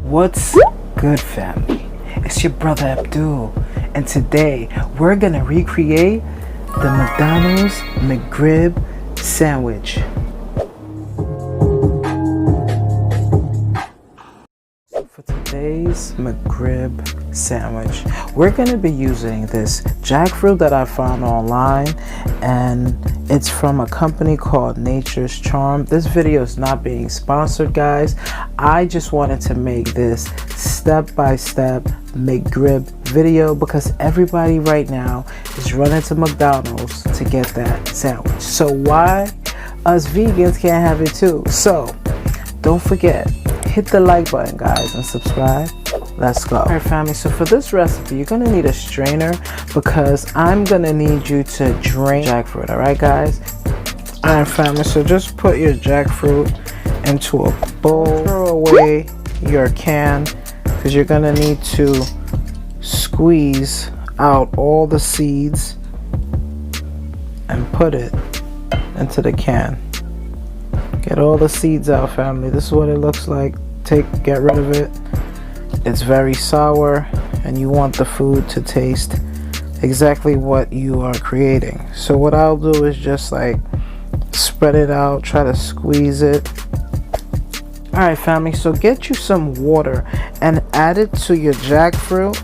What's good, family? It's your brother Abdul, and today we're gonna recreate the McDonald's McRib sandwich. For today's McRib sandwich, we're gonna be using this jackfruit that I found online, and it's from a company called Nature's Charm. This video is not being sponsored, guys. I just wanted to make this step-by-step McRib video because everybody right now is running to McDonald's to get that sandwich. So why us vegans can't have it too? So don't forget, hit the like button, guys, and subscribe. Let's go. All right, family, so for this recipe, you're gonna need a strainer because I'm gonna need you to drain jackfruit. All right, guys? All right, family, so just put your jackfruit into a bowl. Throw away your can because you're gonna need to squeeze out all the seeds and put it into the can. Get all the seeds out, family. This is what it looks like. Get rid of it. It's very sour and you want the food to taste exactly what you are creating. So what I'll do is just like spread it out, try to squeeze it. All right, family, so get you some water and add it to your jackfruit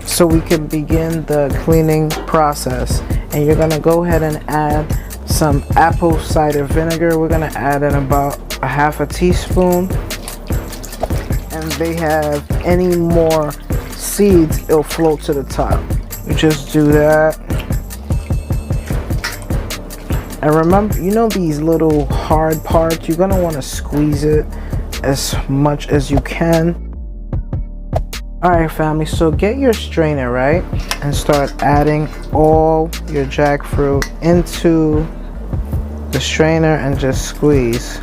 so we can begin the cleaning process. And you're gonna go ahead and add some apple cider vinegar. We're gonna add in about a half a teaspoon. And they have any more seeds, it'll float to the top. You just do that. And remember, you know these little hard parts, you're gonna want to squeeze it as much as you can. All right, family, so get your strainer, right, and start adding all your jackfruit into the strainer and just squeeze.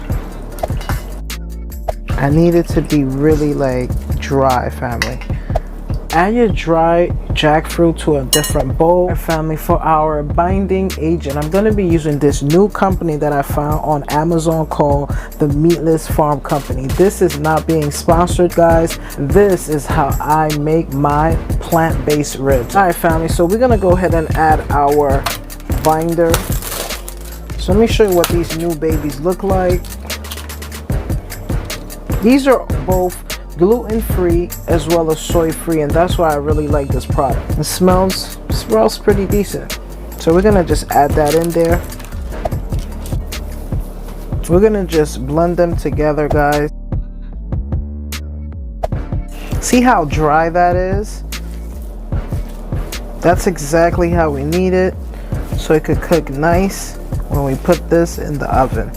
I need it to be really like dry, family. Add your dry jackfruit to a different bowl. Family, for our binding agent, I'm going to be using this new company that I found on Amazon called the Meatless Farm Company. This is not being sponsored, guys. This is how I make my plant-based ribs. All right, family, so we're going to go ahead and add our binder. So let me show you what these new babies look like. These are both gluten-free as well as soy-free, and that's why I really like this product. It smells pretty decent. So we're gonna just add that in there. We're gonna just blend them together, guys. See how dry that is? That's exactly how we need it, so it could cook nice when we put this in the oven.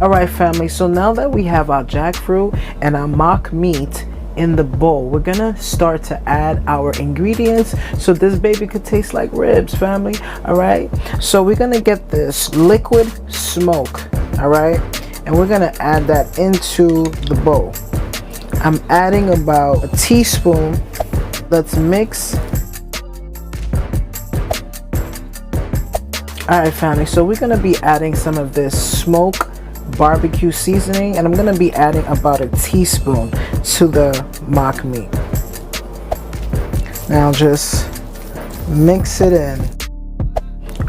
All right, family, so now that we have our jackfruit and our mock meat in the bowl, we're gonna start to add our ingredients so this baby could taste like ribs, family. All right, so we're gonna get this liquid smoke, all right, and we're gonna add that into the bowl. I'm adding about a teaspoon. Let's mix. All right, family, so we're gonna be adding some of this smoke barbecue seasoning, and I'm gonna be adding about a teaspoon to the mock meat. Now just mix it in.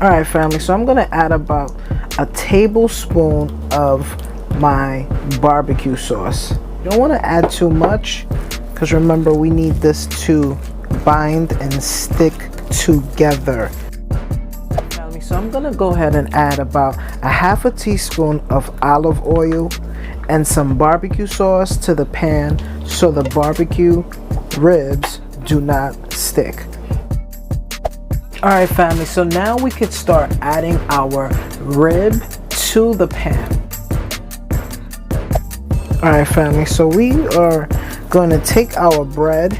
All right, family, so I'm gonna add about a tablespoon of my barbecue sauce. You don't want to add too much because remember, we need this to bind and stick together. So I'm gonna go ahead and add about a half a teaspoon of olive oil and some barbecue sauce to the pan so the barbecue ribs do not stick. All right, family, so now we could start adding our rib to the pan. All right, family, so we are going to take our bread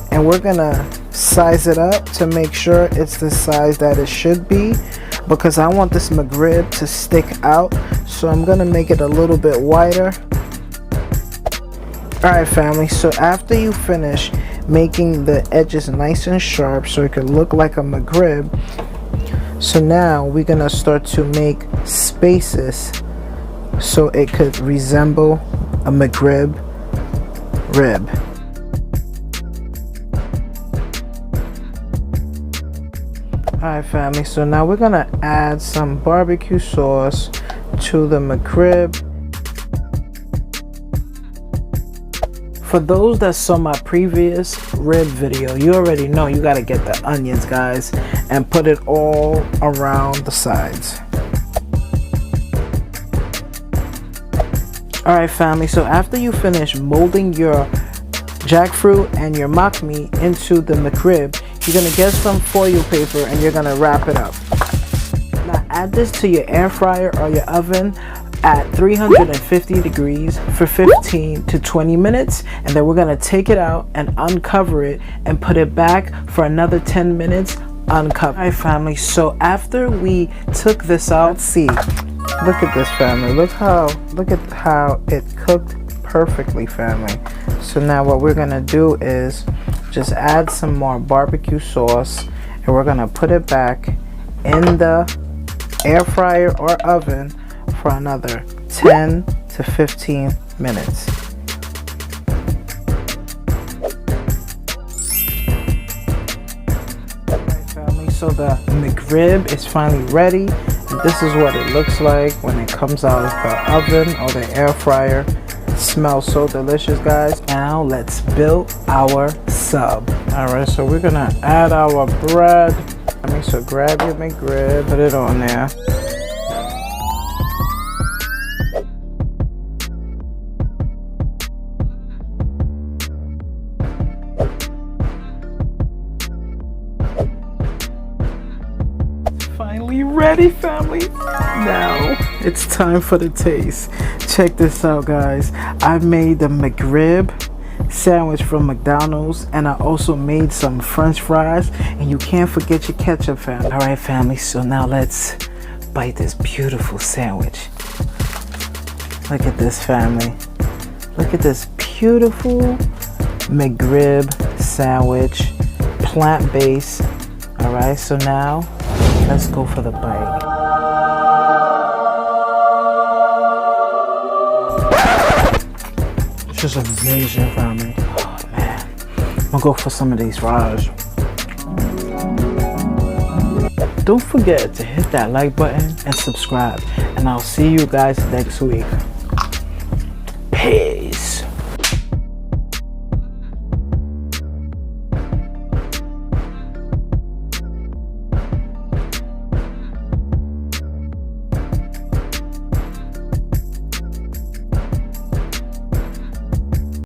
and we're gonna size it up to make sure it's the size that it should be, because I want this McRib to stick out, so I'm gonna make it a little bit wider. All right, family, so after you finish making the edges nice and sharp so it could look like a McRib, so now we're gonna start to make spaces so it could resemble a McRib rib. Alright family, so now we're gonna add some barbecue sauce to the McRib. For those that saw my previous rib video, you already know you gotta get the onions, guys, and put it all around the sides. Alright family, so after you finish molding your jackfruit and your mock meat into the McRib, you're gonna get some foil paper and you're gonna wrap it up. Now add this to your air fryer or your oven at 350 degrees for 15 to 20 minutes, and then we're gonna take it out and uncover it and put it back for another 10 minutes uncovered. Alright family, so after we took this out, let's see, look at this family, look at how it cooked perfectly family. So now what we're gonna do is just add some more barbecue sauce and we're gonna put it back in the air fryer or oven for another 10 to 15 minutes. Alright family, so the McRib is finally ready, and this is what it looks like when it comes out of the oven or the air fryer. It smells so delicious, guys. Now let's build our sub. Alright, so we're gonna add our bread. So grab your McRib, put it on there. Finally ready, family. Now it's time for the taste. Check this out, guys. I made the McRib sandwich from McDonald's, and I also made some French fries, and you can't forget your ketchup, family. All right, family, so now let's bite this beautiful sandwich. Look at this, family. Look at this beautiful McRib sandwich, plant-based. All right, so now let's go for the bite. Just amazing, family. Oh man, I'm gonna go for some of these fries. Don't forget to hit that like button and subscribe, and I'll see you guys next week.